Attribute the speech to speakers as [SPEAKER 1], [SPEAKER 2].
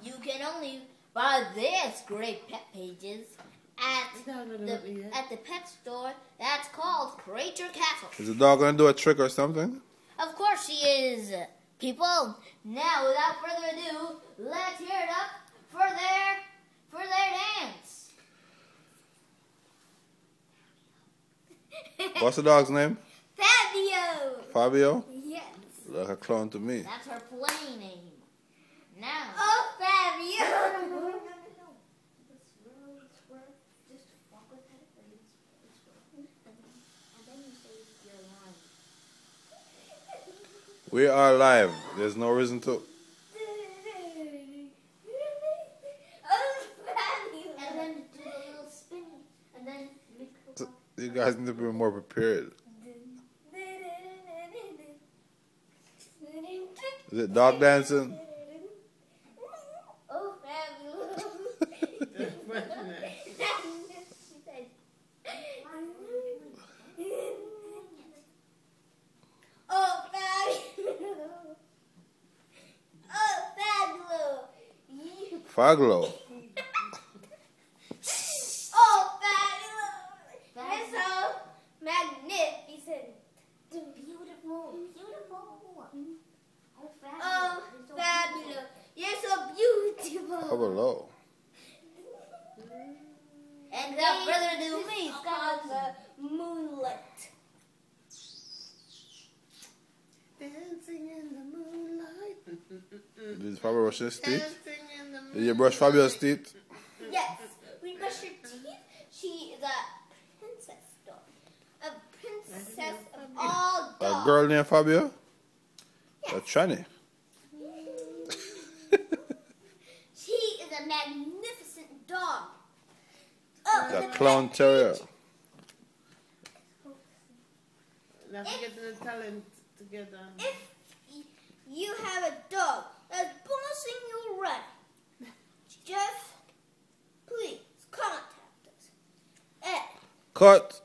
[SPEAKER 1] you can only buy this great pet pages at the pet store that's called Creature Castle.
[SPEAKER 2] Is the dog gonna do a trick or something?
[SPEAKER 1] Of course she is. People, now without further ado, let's hear it up for their dance.
[SPEAKER 2] What's the dog's name?
[SPEAKER 1] Fabio.
[SPEAKER 2] Fabio?
[SPEAKER 1] Yes.
[SPEAKER 2] Like a clone to me.
[SPEAKER 1] That's her play name. Now.
[SPEAKER 3] Oh, Fabio.
[SPEAKER 1] Just walk with it, and then you say your line.
[SPEAKER 2] We are live. There's no reason to.
[SPEAKER 1] And then do a little spin, and then make
[SPEAKER 2] You guys need to be more prepared. Is it dog dancing?
[SPEAKER 1] Oh, fabulous.
[SPEAKER 3] Oh, Fabio. Oh, Fabio.
[SPEAKER 2] Faglo.
[SPEAKER 3] Oh, Fabio. You're so magnificent.
[SPEAKER 1] Beautiful, beautiful. Oh, fabulous.
[SPEAKER 3] Oh,
[SPEAKER 1] You're so
[SPEAKER 3] Fabio. You're so beautiful.
[SPEAKER 2] Fablo.
[SPEAKER 1] And without further ado,
[SPEAKER 3] Please
[SPEAKER 1] I'll
[SPEAKER 3] come
[SPEAKER 1] call
[SPEAKER 3] the moonlight.
[SPEAKER 4] Dancing in the moonlight.
[SPEAKER 2] Did Fabio brush his teeth?
[SPEAKER 4] Dancing in the moonlight.
[SPEAKER 2] Did you brush Fabio's teeth?
[SPEAKER 3] Yes, we brush her teeth. She is a princess dog. A princess of all
[SPEAKER 2] A
[SPEAKER 3] dogs.
[SPEAKER 2] girl named Fabio? A tranny.
[SPEAKER 3] She is a magnificent dog. Oh,
[SPEAKER 2] A clown terrier.
[SPEAKER 4] Now we're getting the talent together.
[SPEAKER 3] if you have a dog that's bossing you around, just please contact us.
[SPEAKER 2] Cut.